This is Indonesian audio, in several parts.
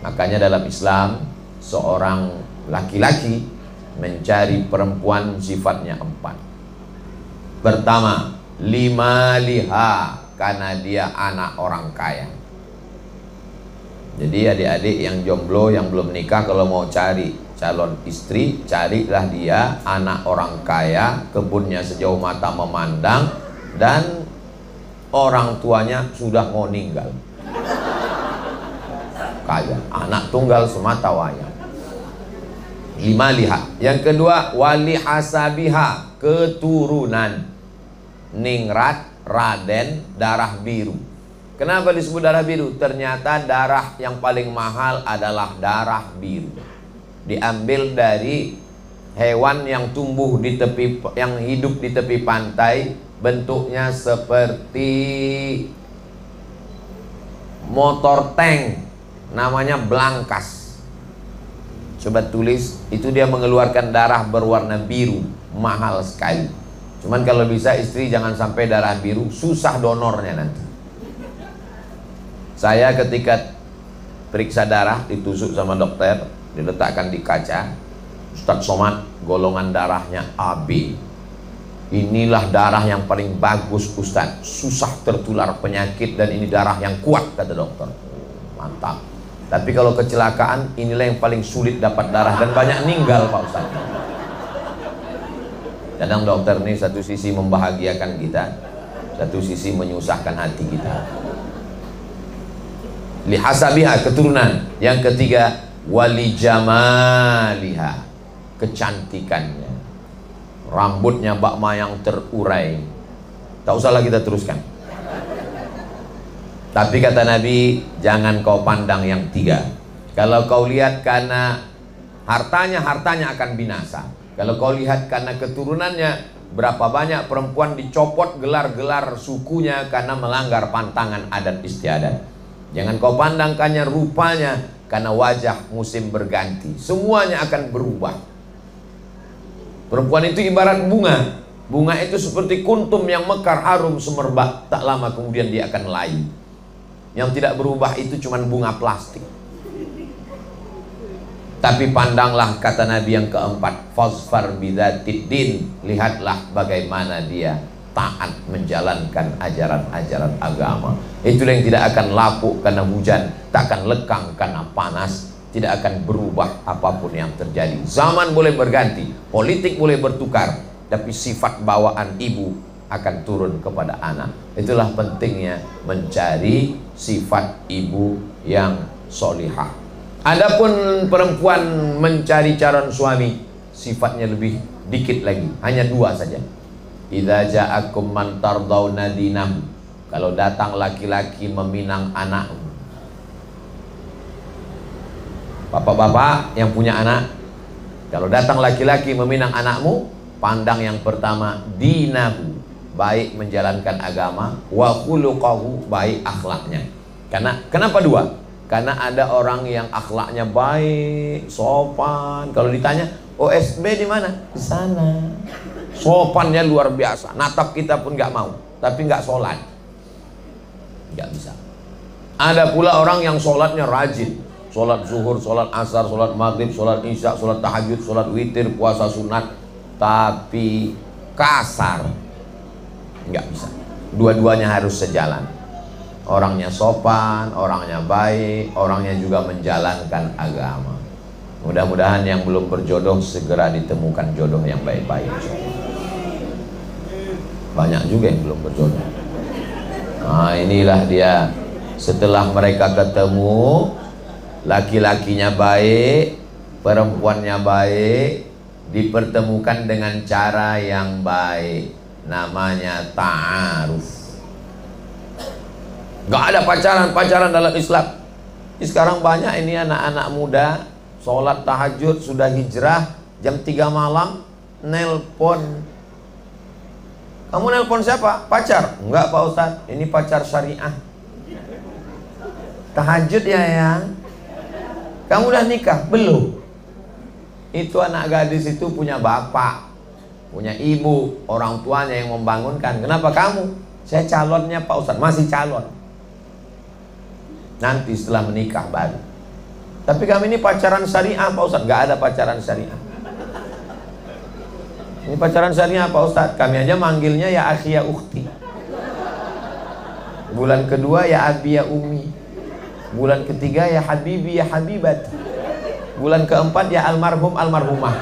Makanya dalam Islam seorang laki-laki mencari perempuan sifatnya 4. Pertama, lima liha, karena dia anak orang kaya. Jadi adik-adik yang jomblo, yang belum nikah, kalau mau cari calon istri, carilah dia anak orang kaya, kebunnya sejauh mata memandang, dan orang tuanya sudah mau meninggal. Kaya, anak tunggal semata wayang. 5 liha. Yang kedua, wali hasabiha, keturunan. Ningrat, Raden, darah biru. Kenapa disebut darah biru? Ternyata darah yang paling mahal adalah darah biru. Diambil dari hewan yang tumbuh di tepi, yang hidup di tepi pantai, bentuknya seperti motor tank, namanya belangkas. Coba tulis, itu dia mengeluarkan darah berwarna biru, mahal sekali. Cuman kalau bisa istri jangan sampai darah biru, susah donornya nanti. Saya ketika periksa darah, ditusuk sama dokter, diletakkan di kaca, Ustadz Somad, golongan darahnya AB. Inilah darah yang paling bagus Ustadz, susah tertular penyakit dan ini darah yang kuat, kata dokter. Mantap. Tapi kalau kecelakaan, inilah yang paling sulit dapat darah dan banyak meninggal Pak Ustadz. Kadang dokter ini satu sisi membahagiakan kita, satu sisi menyusahkan hati kita. Lihasabiha, keturunan. Yang ketiga, wali jamaliha, kecantikannya. Rambutnya Mbak Mayang terurai. Tak usahlah kita teruskan. Tapi kata Nabi, jangan kau pandang yang 3. Kalau kau lihat karena hartanya, hartanya akan binasa. Kalau kau lihat karena keturunannya, berapa banyak perempuan dicopot gelar-gelar sukunya karena melanggar pantangan adat istiadat. Jangan kau pandangkannya rupanya, karena wajah musim berganti. Semuanya akan berubah. Perempuan itu ibarat bunga. Bunga itu seperti kuntum yang mekar harum semerbak. Tak lama kemudian dia akan layu. Yang tidak berubah itu cuma bunga plastik. Tapi pandanglah, kata Nabi yang keempat, fasfar bidzatid din, lihatlah bagaimana dia taat menjalankan ajaran-ajaran agama. Itulah yang tidak akan lapuk karena hujan, tak akan lekang karena panas, tidak akan berubah apapun yang terjadi. Zaman boleh berganti, politik boleh bertukar, tapi sifat bawaan ibu akan turun kepada anak. Itulah pentingnya mencari sifat ibu yang solihah. Adapun perempuan mencari calon suami, sifatnya lebih dikit lagi, hanya 2 saja. Idza ja'akum man tardawna dinahu, kalau datang laki-laki meminang anakmu. Bapak-bapak yang punya anak, kalau datang laki-laki meminang anakmu, pandang yang pertama dinahu, baik menjalankan agama, wa khuluqahu, baik akhlaknya. Kenapa 2? Karena ada orang yang akhlaknya baik, sopan. Kalau ditanya, OSB di mana? Di sana. Sopannya luar biasa. Natap kita pun nggak mau, tapi nggak sholat, nggak bisa. Ada pula orang yang sholatnya rajin, sholat zuhur, sholat asar, sholat maghrib, sholat isya, sholat tahajud, sholat witir, puasa sunat, tapi kasar, nggak bisa. Dua-duanya harus sejalan. Orangnya sopan, orangnya baik, orangnya juga menjalankan agama. Mudah-mudahan yang belum berjodoh segera ditemukan jodoh yang baik-baik. Banyak juga yang belum berjodoh. Nah, inilah dia. Setelah mereka ketemu, laki-lakinya baik, perempuannya baik, dipertemukan dengan cara yang baik. Namanya ta'aruf. Gak ada pacaran dalam Islam. Sekarang banyak ini anak-anak muda sholat tahajud, sudah hijrah, jam 3 malam nelpon. Kamu nelpon siapa? Pacar? Enggak Pak Ustadz, ini pacar syariah. Tahajud ya yang. Kamu udah nikah? Belum. Itu anak gadis itu punya bapak, punya ibu, orang tuanya yang membangunkan. Kenapa kamu? Saya calonnya Pak Ustadz. Masih calon. Nanti setelah menikah baru. Tapi kami ini pacaran syariah Pak Ustadz. Gak ada pacaran syariah. Ini pacaran syariah Pak Ustadz. Kami aja manggilnya ya akhi ya ukhti. Bulan kedua ya abi ya umi. Bulan ketiga ya habibi ya habibat. Bulan keempat ya almarhum almarhumah.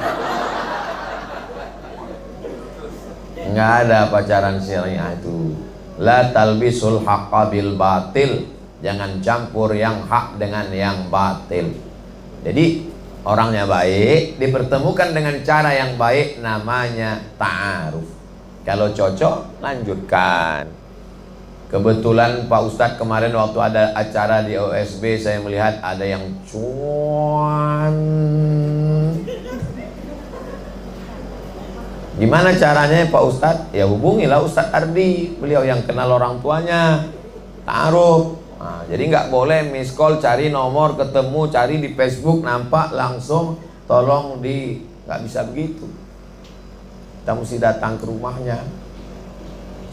Nggak ada pacaran syariah itu. La talbisul haqqa bil batil. Jangan campur yang hak dengan yang batil. Jadi orangnya baik dipertemukan dengan cara yang baik, namanya ta'aruf. Kalau cocok lanjutkan. Kebetulan Pak Ustadz kemarin waktu ada acara di OSB, saya melihat ada yang cuan. Gimana caranya Pak Ustadz? Ya hubungilah Ustadz Ardi, beliau yang kenal orang tuanya. Ta'aruf. Nah, jadi nggak boleh miss call, cari nomor, ketemu, cari di Facebook, nampak langsung, tolong nggak bisa begitu. Kita mesti datang ke rumahnya.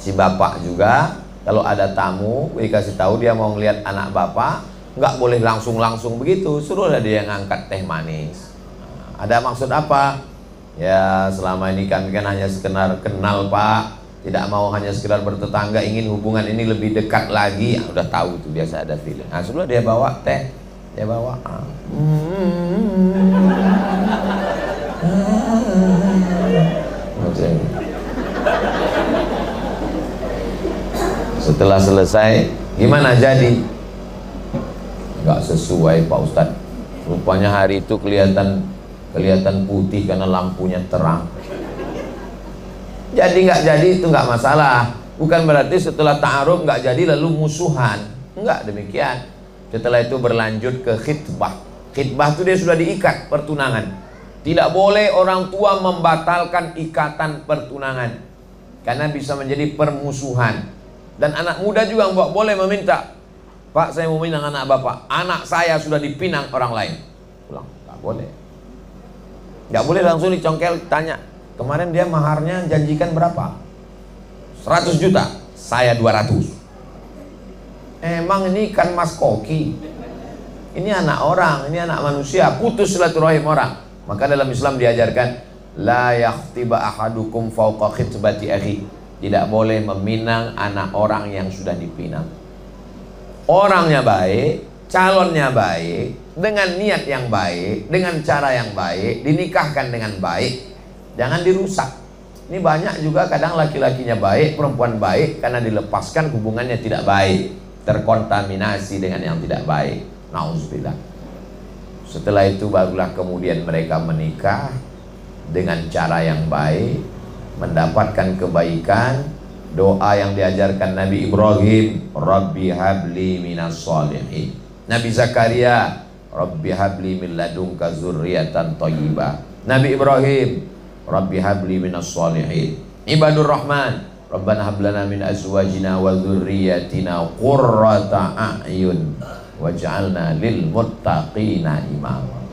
Si bapak juga, kalau ada tamu, dikasih tahu dia mau ngelihat anak bapak, nggak boleh langsung begitu, suruhlah dia ngangkat teh manis. Nah, ada maksud apa? Ya selama ini kami kan hanya sekedar kenal Pak, tidak mau hanya sekedar bertetangga, ingin hubungan ini lebih dekat lagi. Udah tahu itu, biasa ada feeling. Nah sebelum dia bawa teh, dia bawa setelah selesai, gimana jadi? Nggak sesuai Pak Ustadz. Rupanya hari itu kelihatan putih karena lampunya terang. Jadi nggak jadi itu nggak masalah. Bukan berarti setelah ta'aruf nggak jadi lalu musuhan. Enggak demikian. Setelah itu berlanjut ke khitbah. Khitbah itu dia sudah diikat pertunangan. Tidak boleh orang tua membatalkan ikatan pertunangan, karena bisa menjadi permusuhan. Dan anak muda juga nggak boleh meminta, Pak saya mau minang anak bapak, anak saya sudah dipinang orang lain. Pulang, nggak boleh. Nggak boleh langsung dicongkel, tanya, kemarin dia maharnya janjikan berapa? 100 juta, saya 200. Emang ini kan Mas Koki? Ini anak orang, ini anak manusia, putus silaturahim orang. Maka dalam Islam diajarkan, la yakhtiba ahadukum fauqa khitbati akhi. Tidak boleh meminang anak orang yang sudah dipinang. Orangnya baik, calonnya baik, dengan niat yang baik, dengan cara yang baik, dinikahkan dengan baik, jangan dirusak. Ini banyak juga kadang laki-lakinya baik, perempuan baik, karena dilepaskan hubungannya tidak baik, terkontaminasi dengan yang tidak baik. Nauzubillah. Setelah itu barulah kemudian mereka menikah dengan cara yang baik, mendapatkan kebaikan. Doa yang diajarkan Nabi Ibrahim, Rabbi habli minas sholihin. Nabi Zakaria, Rabbi habli min ladunka zurriyatan thayyibah. Nabi Ibrahim, Rabbi habli minas sholihin. Ibadur Rahman, Rabbana hablana min azwajina wa dzurriyyatina qurrata a'yun waj'alna lil muttaqina imama.